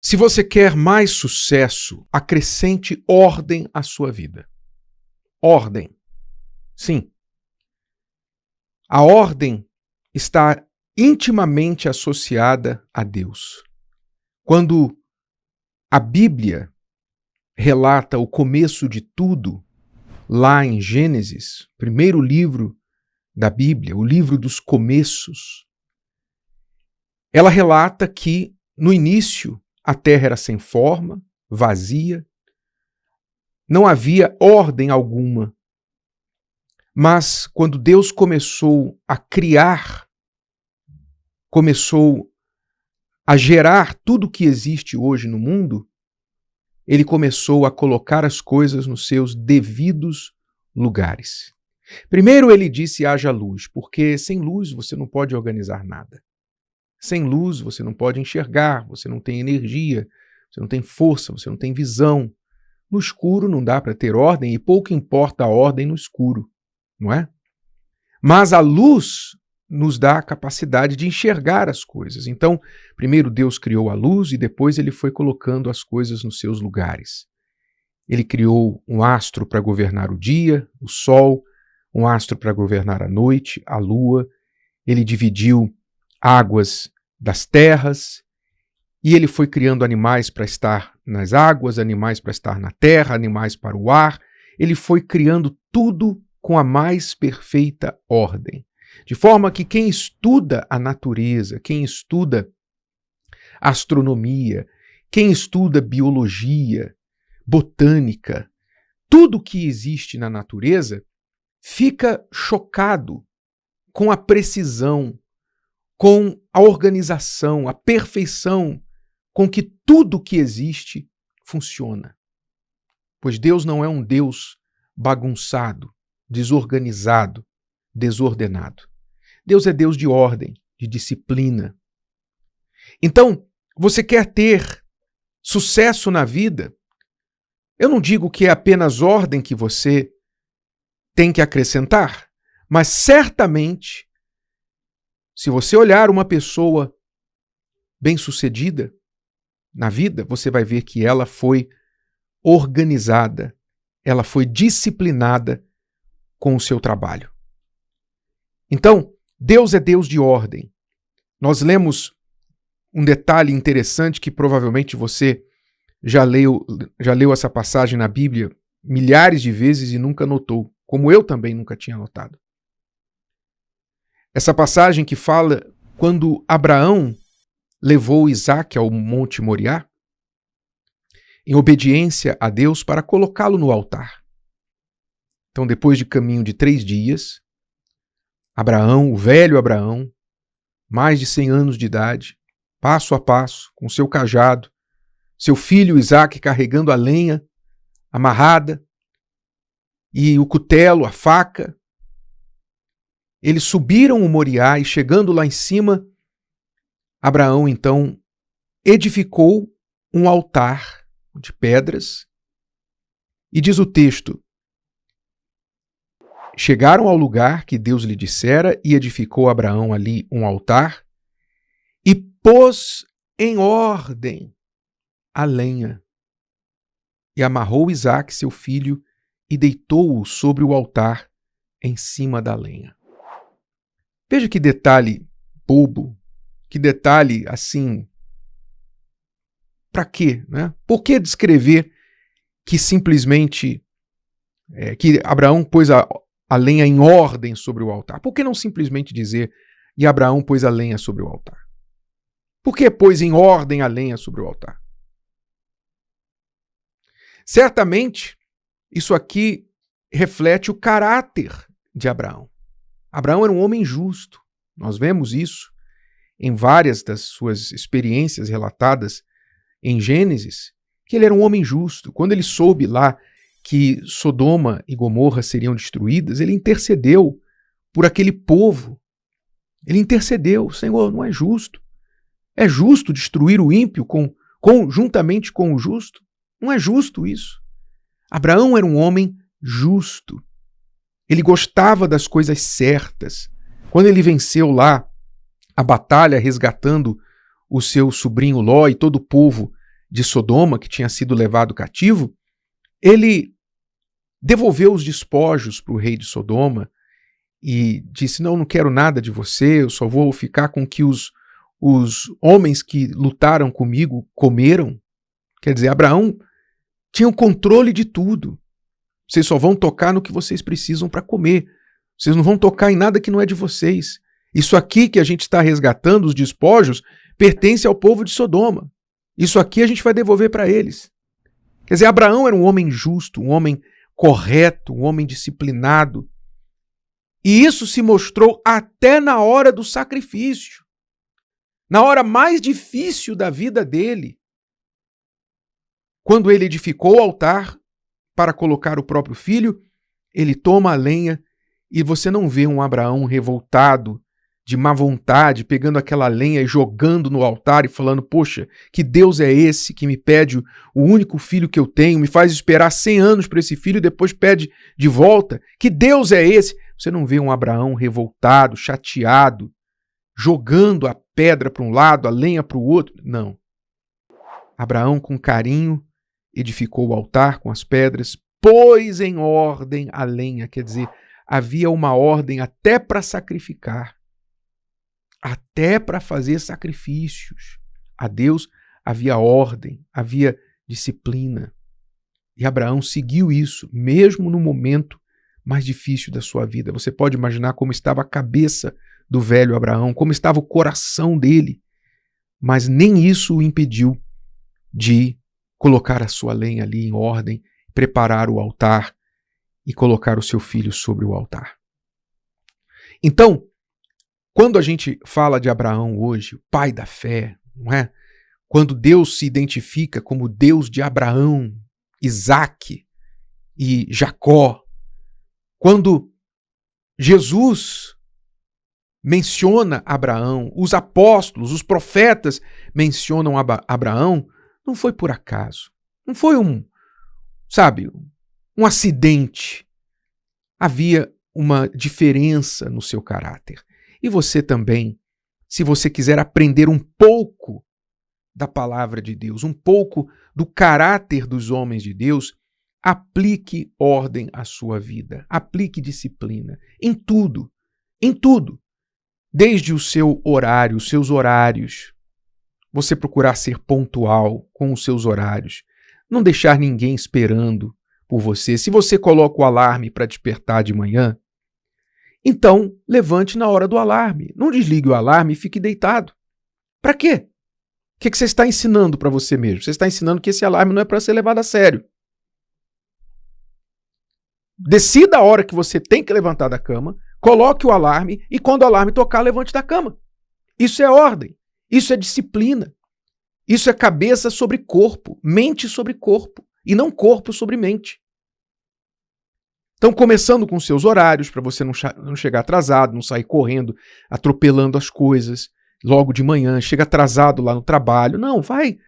Se você quer mais sucesso, acrescente ordem à sua vida. Ordem. Sim. A ordem está intimamente associada a Deus. Quando a Bíblia relata o começo de tudo, lá em Gênesis, primeiro livro da Bíblia, o livro dos começos, ela relata que, no início, a terra era sem forma, vazia, não havia ordem alguma. Mas quando Deus começou a criar, começou a gerar tudo o que existe hoje no mundo, ele começou a colocar as coisas nos seus devidos lugares. Primeiro ele disse: haja luz, porque sem luz você não pode organizar nada. Sem luz você não pode enxergar, você não tem energia, você não tem força, você não tem visão. No escuro não dá para ter ordem e pouco importa a ordem no escuro, não é? Mas a luz nos dá a capacidade de enxergar as coisas. Então, primeiro Deus criou a luz e depois ele foi colocando as coisas nos seus lugares. Ele criou um astro para governar o dia, o sol, um astro para governar a noite, a lua. Ele dividiu águas das terras, e ele foi criando animais para estar nas águas, animais para estar na terra, animais para o ar. Ele foi criando tudo com a mais perfeita ordem. De forma que quem estuda a natureza, quem estuda astronomia, quem estuda biologia, botânica, tudo que existe na natureza, fica chocado com a precisão, com a organização, a perfeição com que tudo que existe funciona. Pois Deus não é um Deus bagunçado, desorganizado, desordenado. Deus é Deus de ordem, de disciplina. Então, você quer ter sucesso na vida? Eu não digo que é apenas ordem que você tem que acrescentar, mas certamente, se você olhar uma pessoa bem-sucedida na vida, você vai ver que ela foi organizada, ela foi disciplinada com o seu trabalho. Então, Deus é Deus de ordem. Nós lemos um detalhe interessante que provavelmente você já leu essa passagem na Bíblia milhares de vezes e nunca notou, como eu também nunca tinha notado. Essa passagem que fala quando Abraão levou Isaque ao Monte Moriá, em obediência a Deus para colocá-lo no altar. Então, depois de caminho de 3 dias, Abraão, o velho Abraão, mais de 100 anos de idade, passo a passo, com seu cajado, seu filho Isaque carregando a lenha amarrada e o cutelo, a faca, eles subiram o Moriá e, chegando lá em cima, Abraão então edificou um altar de pedras e diz o texto: chegaram ao lugar que Deus lhe dissera e edificou Abraão ali um altar e pôs em ordem a lenha e amarrou Isaque, seu filho, e deitou-o sobre o altar em cima da lenha. Veja que detalhe bobo, que detalhe assim. Para quê, né? Por que descrever que simplesmente que Abraão pôs a lenha em ordem sobre o altar? Por que não simplesmente dizer e Abraão pôs a lenha sobre o altar? Por que pôs em ordem a lenha sobre o altar? Certamente, isso aqui reflete o caráter de Abraão. Abraão era um homem justo. Nós vemos isso em várias das suas experiências relatadas em Gênesis, que ele era um homem justo. Quando ele soube lá que Sodoma e Gomorra seriam destruídas, ele intercedeu por aquele povo. Ele intercedeu: Senhor, não é justo. É justo destruir o ímpio juntamente com o justo? Não é justo isso. Abraão era um homem justo. Ele gostava das coisas certas. Quando ele venceu lá a batalha resgatando o seu sobrinho Ló e todo o povo de Sodoma, que tinha sido levado cativo, ele devolveu os despojos para o rei de Sodoma e disse: não quero nada de você, eu só vou ficar com o que os homens que lutaram comigo comeram. Quer dizer, Abraão tinha o controle de tudo. Vocês só vão tocar no que vocês precisam para comer. Vocês não vão tocar em nada que não é de vocês. Isso aqui que a gente está resgatando, os despojos, pertence ao povo de Sodoma. Isso aqui a gente vai devolver para eles. Quer dizer, Abraão era um homem justo, um homem correto, um homem disciplinado. E isso se mostrou até na hora do sacrifício. Na hora mais difícil da vida dele. Quando ele edificou o altar para colocar o próprio filho, ele toma a lenha e você não vê um Abraão revoltado, de má vontade, pegando aquela lenha e jogando no altar e falando: poxa, que Deus é esse que me pede o único filho que eu tenho, me faz esperar 100 anos para esse filho e depois pede de volta? Que Deus é esse? Você não vê um Abraão revoltado, chateado, jogando a pedra para um lado, a lenha para o outro. Não. Abraão, com carinho, edificou o altar com as pedras, pôs em ordem a lenha, quer dizer, havia uma ordem até para sacrificar, até para fazer sacrifícios. A Deus havia ordem, havia disciplina. E Abraão seguiu isso, mesmo no momento mais difícil da sua vida. Você pode imaginar como estava a cabeça do velho Abraão, como estava o coração dele, mas nem isso o impediu de colocar a sua lenha ali em ordem, preparar o altar e colocar o seu filho sobre o altar. Então, quando a gente fala de Abraão hoje, o pai da fé, não é? Quando Deus se identifica como Deus de Abraão, Isaque e Jacó, quando Jesus menciona Abraão, os apóstolos, os profetas mencionam Abraão, não foi por acaso. Não foi um acidente. Havia uma diferença no seu caráter. E você também, se você quiser aprender um pouco da palavra de Deus, um pouco do caráter dos homens de Deus, aplique ordem à sua vida, aplique disciplina em tudo, desde o seu horário, os seus horários, você procurar ser pontual com os seus horários, não deixar ninguém esperando por você. Se você coloca o alarme para despertar de manhã, então levante na hora do alarme, não desligue o alarme e fique deitado. Para quê? O que você está ensinando para você mesmo? Você está ensinando que esse alarme não é para ser levado a sério. Decida a hora que você tem que levantar da cama, coloque o alarme e quando o alarme tocar, levante da cama. Isso é ordem, isso é disciplina, isso é cabeça sobre corpo, mente sobre corpo e não corpo sobre mente. Então, começando com seus horários, para você não chegar atrasado, não sair correndo, atropelando as coisas logo de manhã, chega atrasado lá no trabalho. Não, vai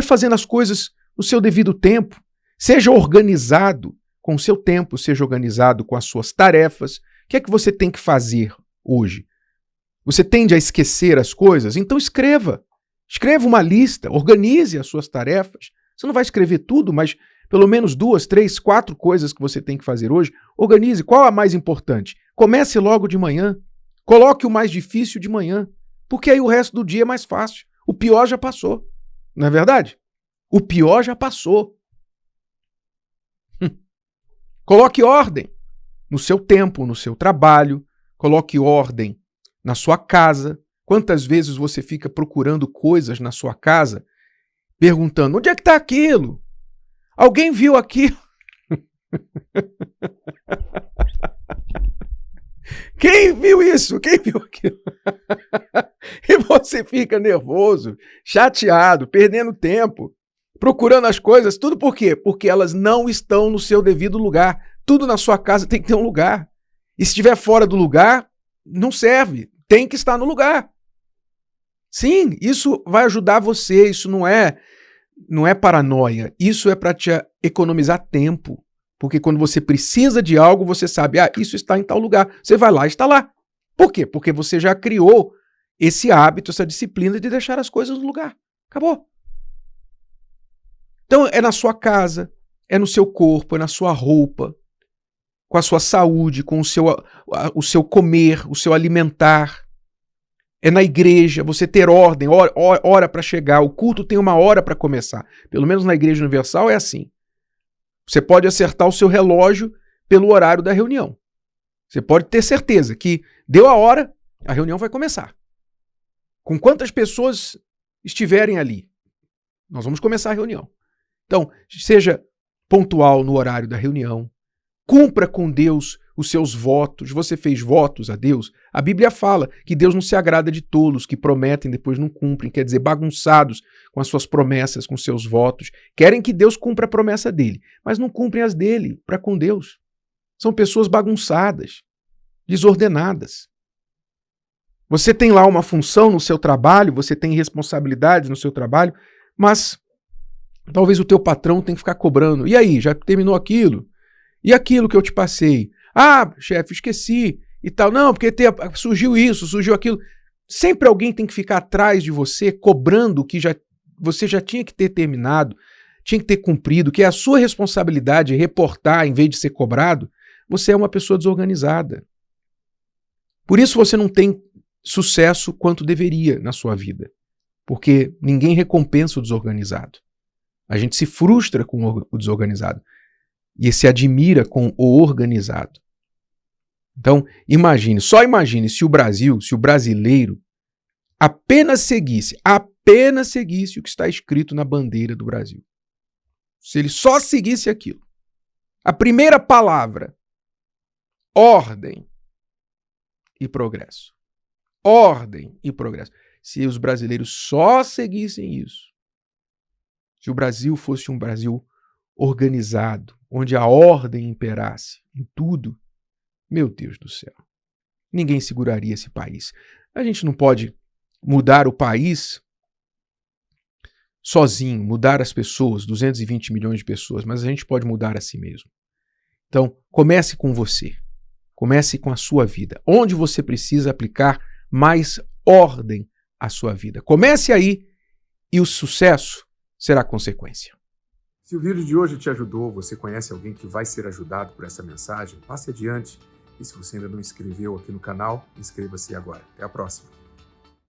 fazendo as coisas no seu devido tempo. Seja organizado com o seu tempo, seja organizado com as suas tarefas. O que é que você tem que fazer hoje? Você tende a esquecer as coisas? Então escreva. Escreva uma lista, organize as suas tarefas. Você não vai escrever tudo, mas pelo menos 2, 3, 4 coisas que você tem que fazer hoje. Organize. Qual a mais importante? Comece logo de manhã. Coloque o mais difícil de manhã. Porque aí o resto do dia é mais fácil. O pior já passou. Não é verdade? O pior já passou. Coloque ordem no seu tempo, no seu trabalho. Coloque ordem na sua casa. Quantas vezes você fica procurando coisas na sua casa, perguntando: onde é que está aquilo? Alguém viu aquilo? Quem viu isso? Quem viu aquilo? E você fica nervoso, chateado, perdendo tempo, procurando as coisas. Tudo por quê? Porque elas não estão no seu devido lugar. Tudo na sua casa tem que ter um lugar. E se estiver fora do lugar, não serve. Tem que estar no lugar. Sim, isso vai ajudar você. Isso não é paranoia. Isso é para te economizar tempo. Porque quando você precisa de algo, você sabe, isso está em tal lugar. Você vai lá e está lá. Por quê? Porque você já criou esse hábito, essa disciplina de deixar as coisas no lugar. Acabou. Então é na sua casa, é no seu corpo, é na sua roupa, com a sua saúde, com o seu comer, o seu alimentar. É na igreja, você ter ordem, hora para chegar. O culto tem uma hora para começar. Pelo menos na Igreja Universal é assim. Você pode acertar o seu relógio pelo horário da reunião. Você pode ter certeza que deu a hora, a reunião vai começar. Com quantas pessoas estiverem ali, nós vamos começar a reunião. Então, seja pontual no horário da reunião, cumpra com Deus os seus votos. Você fez votos a Deus? A Bíblia fala que Deus não se agrada de tolos que prometem e depois não cumprem, quer dizer, bagunçados com as suas promessas, com seus votos. Querem que Deus cumpra a promessa dele, mas não cumprem as dele para com Deus. São pessoas bagunçadas, desordenadas. Você tem lá uma função no seu trabalho, você tem responsabilidades no seu trabalho, mas talvez o teu patrão tenha que ficar cobrando. E aí, já terminou aquilo? E aquilo que eu te passei? Ah, chefe, esqueci e tal. Não, porque surgiu isso, surgiu aquilo. Sempre alguém tem que ficar atrás de você, cobrando o que você já tinha que ter terminado, tinha que ter cumprido, que é a sua responsabilidade reportar em vez de ser cobrado. Você é uma pessoa desorganizada. Por isso você não tem sucesso quanto deveria na sua vida. Porque ninguém recompensa o desorganizado. A gente se frustra com o desorganizado. E se admira com o organizado. Então, só imagine se o Brasil, se o brasileiro apenas seguisse o que está escrito na bandeira do Brasil. Se ele só seguisse aquilo. A primeira palavra, ordem e progresso. Ordem e progresso. Se os brasileiros só seguissem isso, se o Brasil fosse um Brasil organizado, onde a ordem imperasse em tudo, meu Deus do céu, ninguém seguraria esse país. A gente não pode mudar o país sozinho, mudar as pessoas, 220 milhões de pessoas, mas a gente pode mudar a si mesmo. Então, comece com você, comece com a sua vida, onde você precisa aplicar mais ordem à sua vida. Comece aí e o sucesso será consequência. Se o vídeo de hoje te ajudou, você conhece alguém que vai ser ajudado por essa mensagem, passe adiante. E se você ainda não inscreveu aqui no canal, inscreva-se agora. Até a próxima.